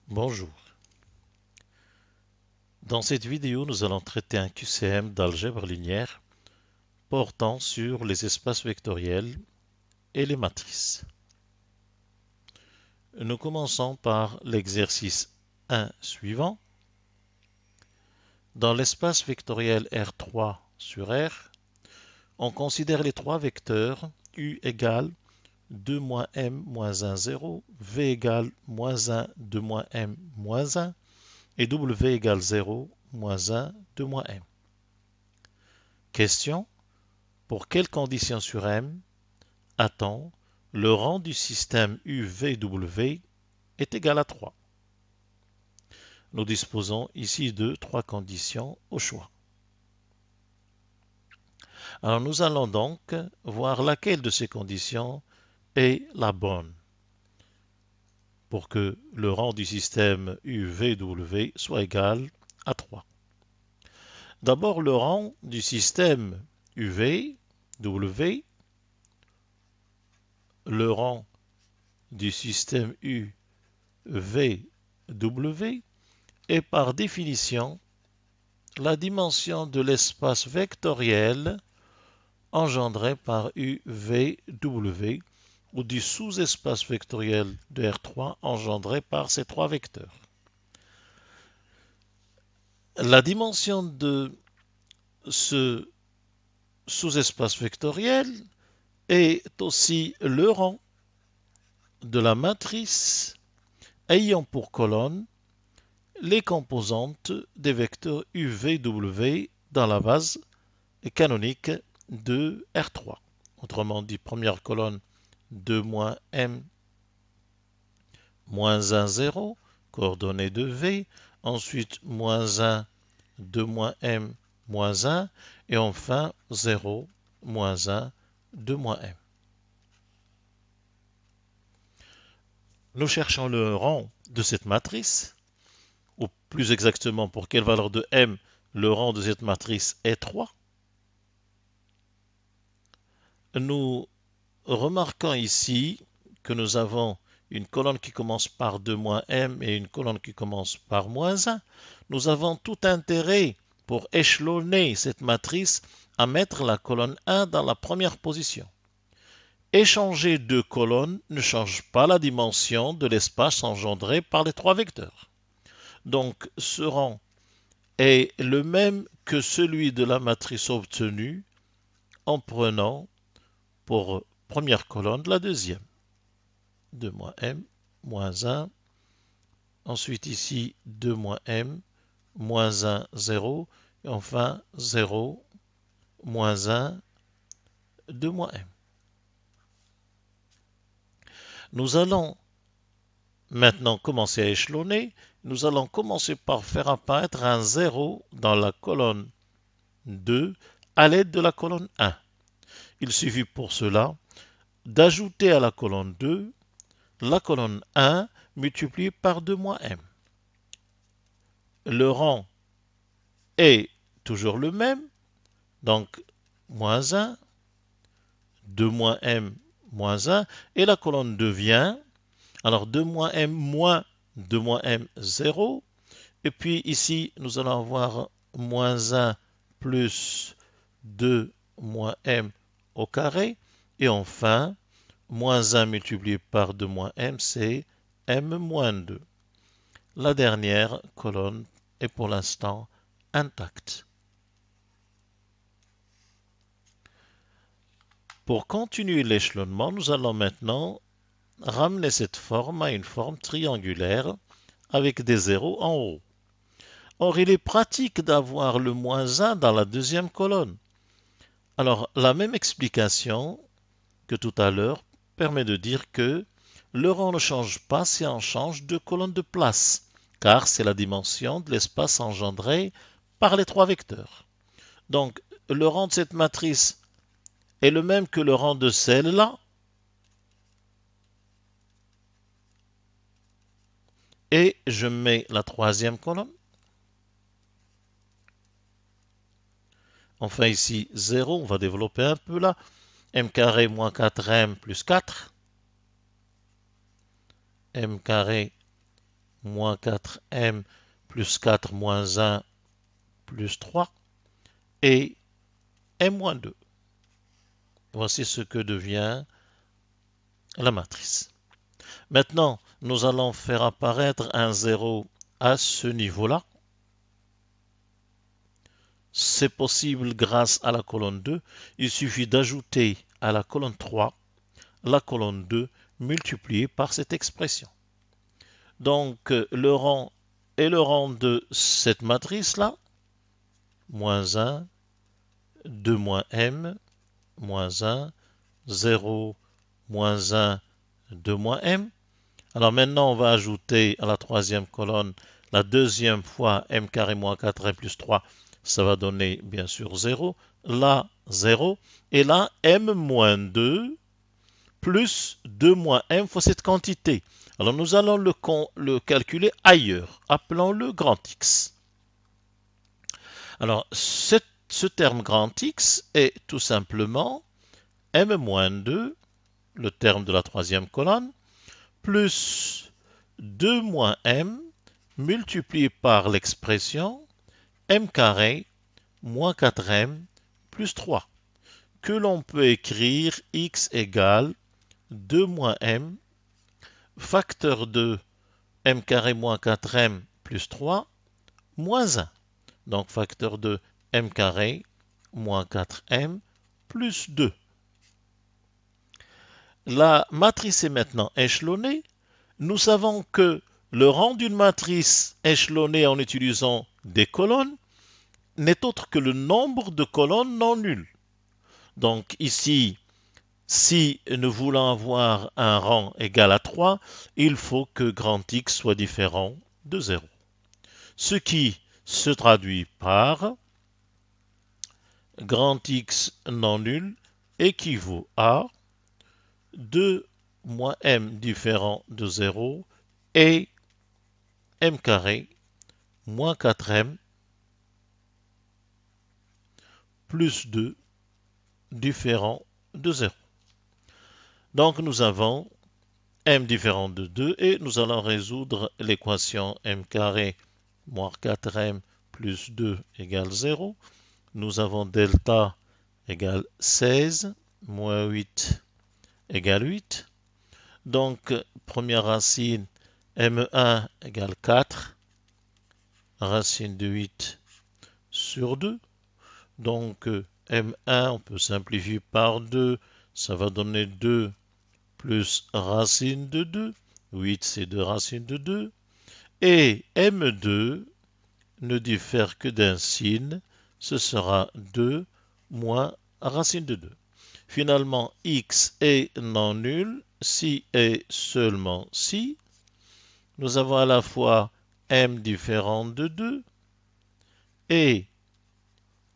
Bonjour. Dans cette vidéo, nous allons traiter un QCM d'algèbre linéaire portant sur les espaces vectoriels et les matrices. Nous commençons par l'exercice 1 suivant. Dans l'espace vectoriel R3 sur R, on considère les trois vecteurs U égale 2 moins M moins 1, 0, V égale moins 1, 2 moins M moins 1 et W égale 0, moins 1, 2 moins M. Question: pour quelles conditions sur M a-t-on le rang du système UVW est égal à 3? Nous disposons ici de trois conditions au choix. Alors nous allons donc voir laquelle de ces conditions est la bonne pour que le rang du système UVW soit égal à 3. D'abord, le rang du système UVW, le rang du système UVW est par définition la dimension de l'espace vectoriel engendré par UVW ou du sous-espace vectoriel de R3 engendré par ces trois vecteurs. La dimension de ce sous-espace vectoriel est aussi le rang de la matrice ayant pour colonne les composantes des vecteurs UVW dans la base canonique de R3. Autrement dit, première colonne 2 moins M moins 1, 0, coordonnées de V, ensuite moins 1, 2 moins M moins 1, et enfin 0, moins 1, 2 moins M. Nous cherchons le rang de cette matrice, ou plus exactement pour quelle valeur de M le rang de cette matrice est 3. Nous remarquons ici que nous avons une colonne qui commence par 2 moins M et une colonne qui commence par moins 1. Nous avons tout intérêt pour échelonner cette matrice à mettre la colonne 1 dans la première position. Échanger deux colonnes ne change pas la dimension de l'espace engendré par les trois vecteurs. Donc ce rang est le même que celui de la matrice obtenue en prenant pour première colonne la deuxième. 2 moins M, moins 1. Ensuite ici 2 moins M, moins 1, 0. Et enfin 0, moins 1, 2 moins M. Nous allons maintenant commencer à échelonner. Nous allons commencer par faire apparaître un 0 dans la colonne 2 à l'aide de la colonne 1. Il suffit pour cela d'ajouter à la colonne 2 la colonne 1 multipliée par 2 moins M. Le rang est toujours le même, donc moins 1, 2 moins M, moins 1, et la colonne devient, alors 2 moins M moins 2 moins M, 0, et puis ici nous allons avoir moins 1 plus 2 moins M au carré, et enfin, moins 1 multiplié par 2 moins M, c'est M moins 2. La dernière colonne est pour l'instant intacte. Pour continuer l'échelonnement, nous allons maintenant ramener cette forme à une forme triangulaire avec des zéros en haut. Or, il est pratique d'avoir le moins 1 dans la deuxième colonne. Alors, la même explication que tout à l'heure permet de dire que le rang ne change pas si on change de colonne de place, car c'est la dimension de l'espace engendré par les trois vecteurs. Donc, le rang de cette matrice est le même que le rang de celle-là, et je mets la troisième colonne. Enfin ici 0, on va développer un peu là. M carré moins 4M plus 4. M carré moins 4m plus 4 moins 1 plus 3 et m moins 2. Voici ce que devient la matrice. Maintenant, nous allons faire apparaître un 0 à ce niveau-là. C'est possible grâce à la colonne 2. Il suffit d'ajouter à la colonne 3 la colonne 2 multipliée par cette expression. Donc, le rang est le rang de cette matrice-là, moins 1, 2 moins m, moins 1, 0, moins 1, 2 moins m. Alors maintenant, on va ajouter à la troisième colonne la deuxième fois m carré moins 4m plus 3. Ça va donner bien sûr 0. Là, 0. Et là, m moins 2 plus 2 moins m fois cette quantité. Alors nous allons le calculer ailleurs. Appelons-le grand X. Alors ce terme grand X est tout simplement m moins 2, le terme de la troisième colonne, plus 2 moins m multiplié par l'expression m carré moins 4m plus 3, que l'on peut écrire x égale 2 moins m, facteur de m carré moins 4m plus 3, moins 1. Donc facteur de m carré moins 4m plus 2. La matrice est maintenant échelonnée. Nous savons que le rang d'une matrice échelonnée en utilisant des colonnes n'est autre que le nombre de colonnes non nulles. Donc ici, si nous voulons avoir un rang égal à 3, il faut que grand X soit différent de 0. Ce qui se traduit par grand X non nul équivaut à 2 moins m différent de 0 et m carré moins 4m plus 2 différent de 0. Donc nous avons m différent de 2 et nous allons résoudre l'équation m carré moins 4m plus 2 égale 0. Nous avons delta égale 16 moins 8 égale 8. Donc première racine m1 égale 4, racine de 8 sur 2. Donc m1 on peut simplifier par 2, ça va donner 2 plus racine de 2. 8 c'est 2 racines de 2. Et m2 ne diffère que d'un signe, ce sera 2 moins racine de 2. Finalement, x est non nul si et seulement si. Nous avons à la fois m différent de 2 et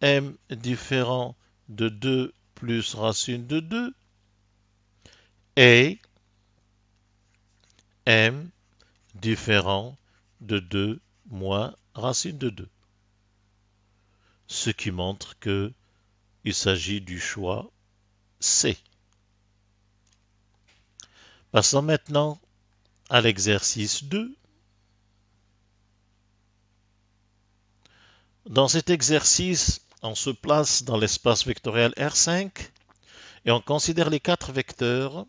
m différent de 2 plus racine de 2 et m différent de 2 moins racine de 2. Ce qui montre que il s'agit du choix C. Passons maintenant à l'exercice 2. Dans cet exercice, on se place dans l'espace vectoriel R5 et on considère les 4 vecteurs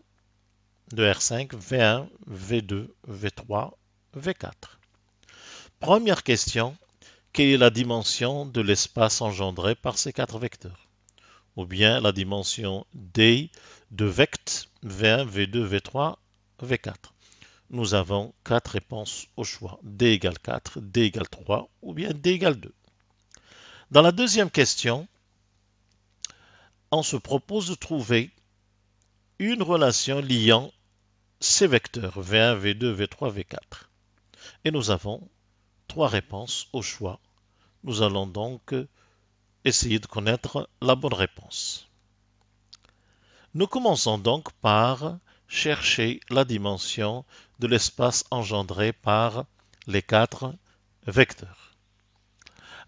de R5, V1, V2, V3, V4. Première question, quelle est la dimension de l'espace engendré par ces 4 vecteurs? Ou bien la dimension D de vect V1, V2, V3, V4. Nous avons 4 réponses au choix. D égale 4, D égale 3 ou bien D égale 2. Dans la deuxième question, on se propose de trouver une relation liant ces vecteurs V1, V2, V3, V4. Et nous avons 3 réponses au choix. Nous allons donc essayer de connaître la bonne réponse. Nous commençons donc par chercher la dimension de l'espace engendré par les 4 vecteurs.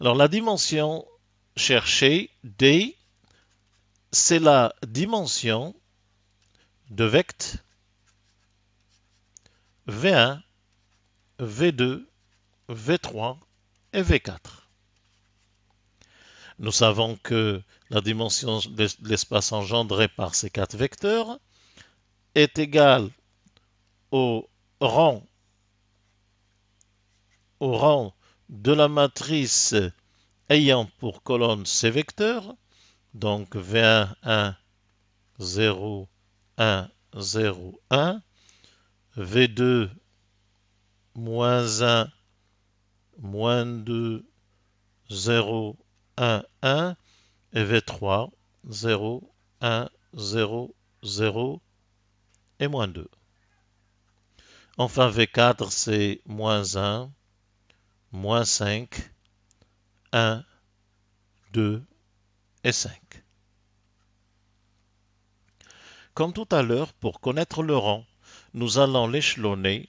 Alors la dimension cherchée, D, c'est la dimension de vect V1, V2, V3 et V4. Nous savons que la dimension de l'espace engendré par ces quatre vecteurs est égale au rang, au rang de la matrice ayant pour colonne ces vecteurs, donc V1, 1, 0, 1, 0, 1, V2, moins 1, moins 2, 0, 1, 1, et V3, 0, 1, 0, 0 et moins 2. Enfin, V4, c'est moins 1, moins 5, 1, 2 et 5. Comme tout à l'heure, pour connaître le rang, nous allons l'échelonner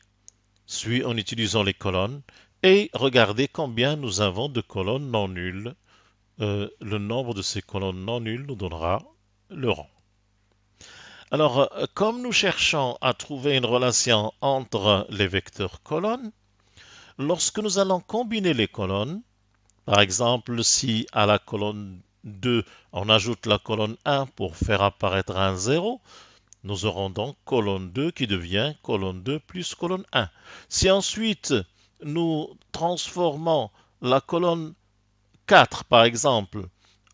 en utilisant les colonnes et regarder combien nous avons de colonnes non nulles. Le nombre de ces colonnes non nulles nous donnera le rang. Alors, comme nous cherchons à trouver une relation entre les vecteurs colonnes, lorsque nous allons combiner les colonnes, par exemple, si à la colonne 2, on ajoute la colonne 1 pour faire apparaître un 0, nous aurons donc colonne 2 qui devient colonne 2 plus colonne 1. Si ensuite nous transformons la colonne 4, par exemple,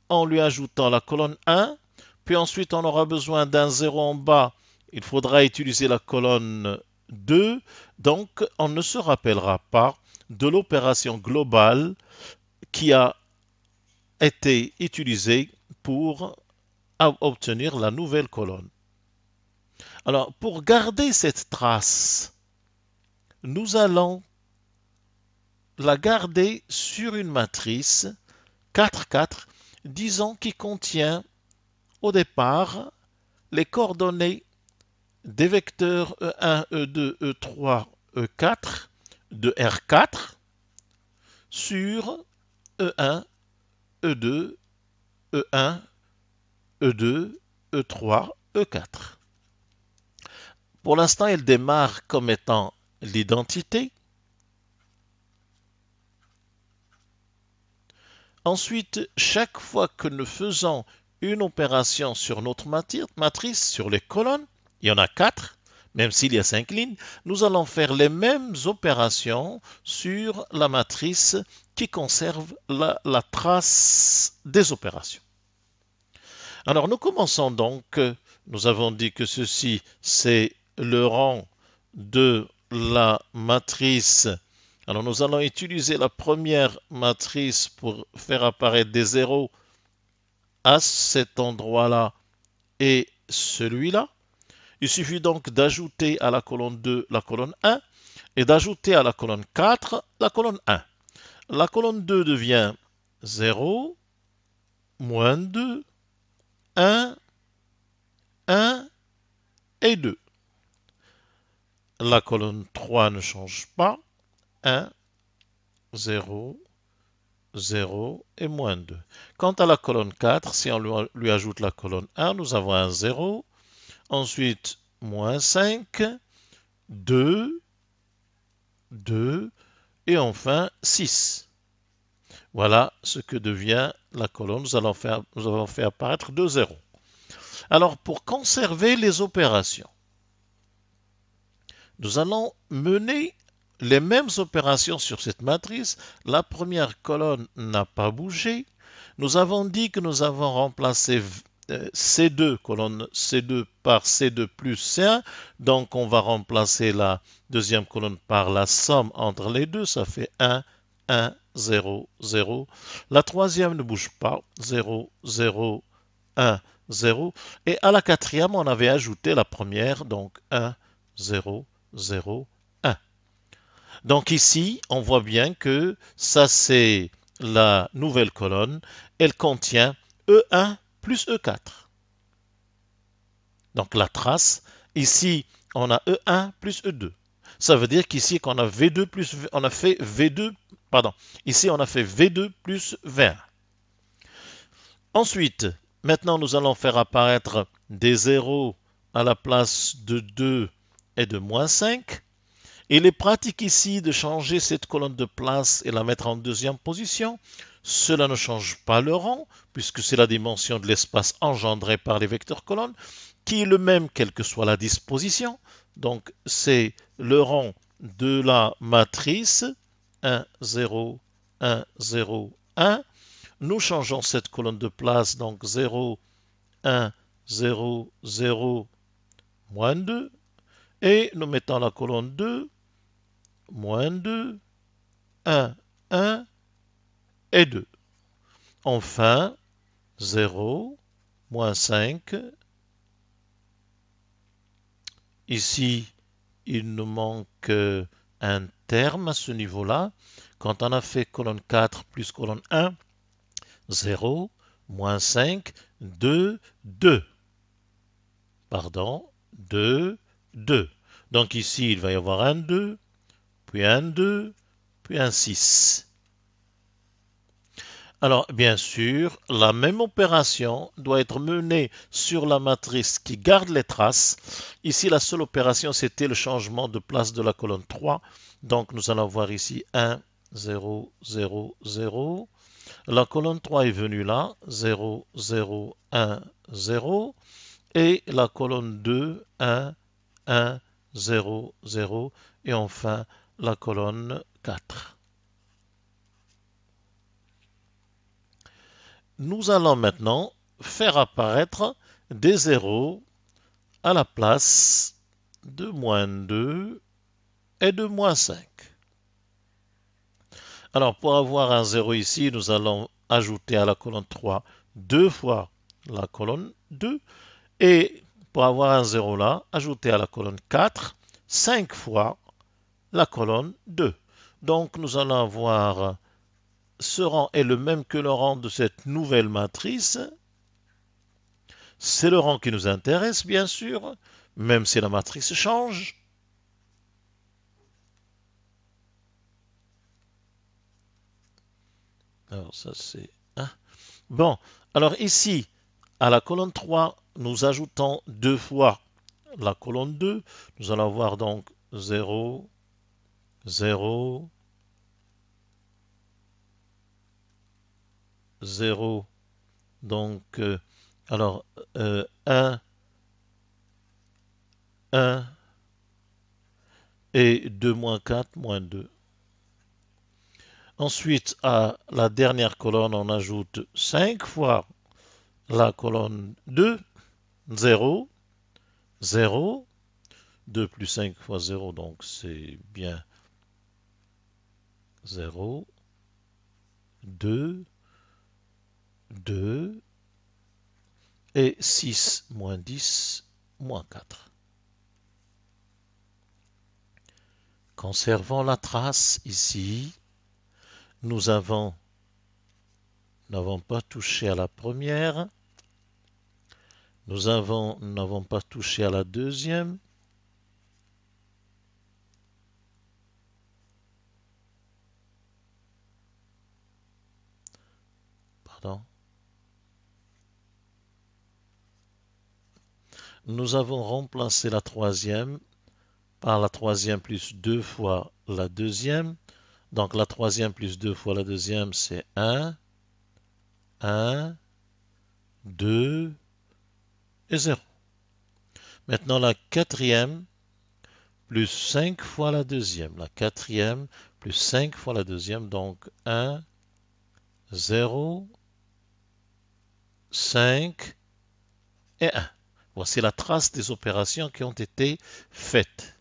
en lui ajoutant la colonne 1, puis ensuite on aura besoin d'un 0 en bas, il faudra utiliser la colonne 2, donc on ne se rappellera pas de l'opération globale qui a été utilisée pour obtenir la nouvelle colonne. Alors, pour garder cette trace, nous allons la garder sur une matrice 4, 4, disons qui contient au départ les coordonnées des vecteurs E1, E2, E3, E4 de R4 sur E1, E2, E1, E2, E3, E4. Pour l'instant, elle démarre comme étant l'identité. Ensuite, chaque fois que nous faisons une opération sur notre matrice, sur les colonnes, il y en a 4, même s'il y a 5 lignes, nous allons faire les mêmes opérations sur la matrice qui conserve la trace des opérations. Alors nous commençons donc, nous avons dit que ceci c'est le rang de la matrice. Alors nous allons utiliser la première matrice pour faire apparaître des zéros à cet endroit-là et celui-là. Il suffit donc d'ajouter à la colonne 2 la colonne 1 et d'ajouter à la colonne 4 la colonne 1. La colonne 2 devient 0, moins 2, 1, 1 et 2. La colonne 3 ne change pas. 1, 0, 0 et moins 2. Quant à la colonne 4, si on lui ajoute la colonne 1, nous avons un 0. Ensuite, moins 5, 2, 2 et enfin 6. Voilà ce que devient la colonne. Nous avons fait apparaître 2 zéros. Alors, pour conserver les opérations, nous allons mener les mêmes opérations sur cette matrice. La première colonne n'a pas bougé. Nous avons dit que nous avons remplacé C2, colonne C2 par C2 plus C1. Donc on va remplacer la deuxième colonne par la somme entre les deux. Ça fait 1, 1, 0, 0. La troisième ne bouge pas. 0, 0, 1, 0. Et à la quatrième, on avait ajouté la première. Donc 1, 0, 0, 1. Donc ici, on voit bien que ça c'est la nouvelle colonne. Elle contient E1 plus E4. Donc la trace, ici on a E1 plus E2. Ça veut dire qu'ici on a V2 plus, on a fait V2, pardon, ici on a fait V2 plus V1. Ensuite, maintenant nous allons faire apparaître des zéros à la place de 2 et de moins 5. Il est pratique ici de changer cette colonne de place et la mettre en deuxième position. Cela ne change pas le rang, puisque c'est la dimension de l'espace engendré par les vecteurs colonnes, qui est le même quelle que soit la disposition. Donc c'est le rang de la matrice 1, 0, 1, 0, 1. Nous changeons cette colonne de place, donc 0, 1, 0, 0, moins 2. Et nous mettons la colonne 2, moins 2, 1, 1 et 2. Enfin, 0, moins 5. Ici, il nous manque un terme à ce niveau-là. Quand on a fait colonne 4 plus colonne 1, 0, moins 5, 2, 2. Pardon, 2, 2. Donc ici, il va y avoir un 2, puis un 2, puis un 6. Alors, bien sûr, la même opération doit être menée sur la matrice qui garde les traces. Ici, la seule opération, c'était le changement de place de la colonne 3. Donc, nous allons voir ici 1, 0, 0, 0. La colonne 3 est venue là, 0, 0, 1, 0. Et la colonne 2, 1, 1, 0, 0. Et enfin, la colonne 4. Nous allons maintenant faire apparaître des zéros à la place de moins 2 et de moins 5. Alors pour avoir un 0 ici, nous allons ajouter à la colonne 3 deux fois la colonne 2 et pour avoir un 0 là, ajouter à la colonne 4 5 fois la colonne 2. Donc nous allons avoir ce rang est le même que le rang de cette nouvelle matrice. C'est le rang qui nous intéresse, bien sûr, même si la matrice change. Alors ça c'est 1. Bon, alors ici, à la colonne 3, nous ajoutons deux fois la colonne 2. Nous allons avoir donc 0, 0, 0. Donc, alors 1, 1 et 2 moins 4 moins 2. Ensuite, à la dernière colonne, on ajoute 5 fois la colonne 2, 0, 0, 2 plus 5 fois 0, donc c'est bien 0, 2, 2, et 6 moins 10, moins 4. Conservons la trace ici. Nous n'avons pas touché à la première. Nous n'avons pas touché à la deuxième. Pardon. Nous avons remplacé la troisième par la troisième plus deux fois la deuxième. Donc la troisième plus deux fois la deuxième, c'est 1, 1, 2 et 0. Maintenant la quatrième plus 5 fois la deuxième. La quatrième plus 5 fois la deuxième, donc 1, 0, 5 et 1. Voici la trace des opérations qui ont été faites.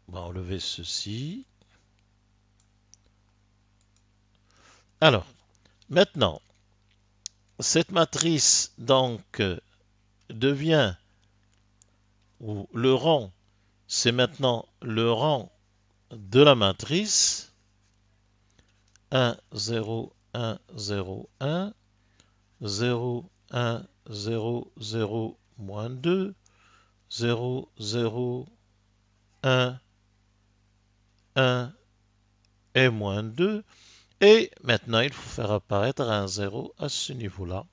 On va enlever ceci. Alors, maintenant, cette matrice donc devient, ou le rang, c'est maintenant le rang de la matrice 1, 0, 1, 0, 1, 0, 1, 0, 0, moins 2, 0, 0, 1, 1 et moins 2. Et maintenant, il faut faire apparaître un 0 à ce niveau-là.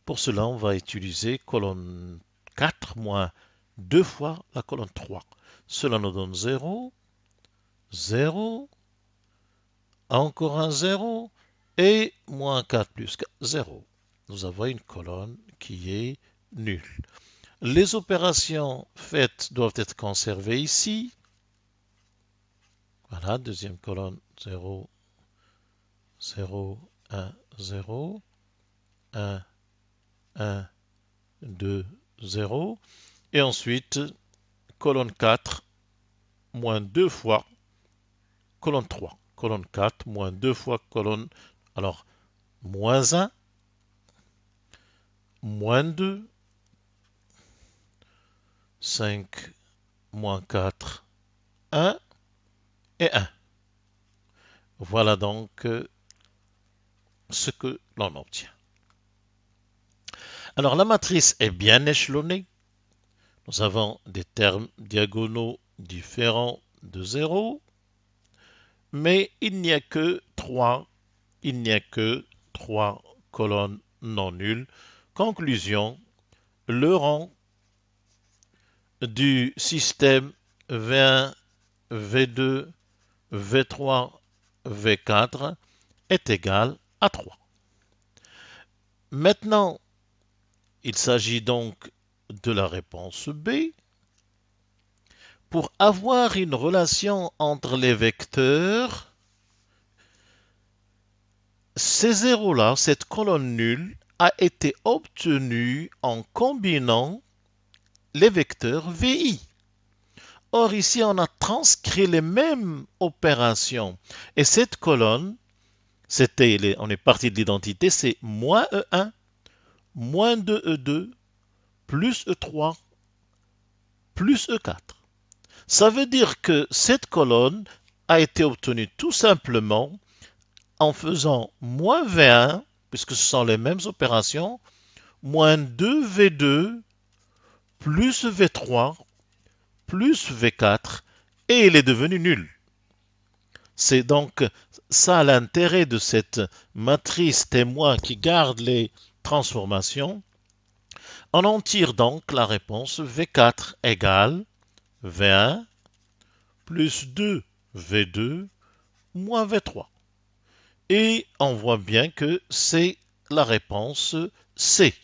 Pour cela, on va utiliser colonne 4 moins 2 fois la colonne 3. Cela nous donne 0, 0, encore un 0, et moins 4 plus 0. Nous avons une colonne qui est nulle. Les opérations faites doivent être conservées ici. Voilà, deuxième colonne, 0, 0, 1, 0, 1, 1, 2, 0. Et ensuite, colonne 4, moins 2 fois colonne 3. Colonne 4, moins 2 fois colonne... Alors, moins 1, moins 2, 5, moins 4, 1 et 1. Voilà donc ce que l'on obtient. Alors, la matrice est bien échelonnée. Nous avons des termes diagonaux différents de 0, mais il n'y a que 3 colonnes non nulles. Conclusion, le rang du système V1, V2, V3, V4 est égal à 3. Maintenant, il s'agit donc de la réponse B. Pour avoir une relation entre les vecteurs, ces zéros-là, cette colonne nulle, a été obtenue en combinant les vecteurs VI. Or, ici, on a transcrit les mêmes opérations. Et cette colonne, on est parti de l'identité, c'est moins E1, moins 2E2, plus E3, plus E4. Ça veut dire que cette colonne a été obtenue tout simplement en faisant moins V1, puisque ce sont les mêmes opérations, moins 2V2, plus V3, plus V4, et il est devenu nul. C'est donc ça l'intérêt de cette matrice témoin qui garde les transformations. On en tire donc la réponse V4 égale V1 plus 2 V2 moins V3. Et on voit bien que c'est la réponse C.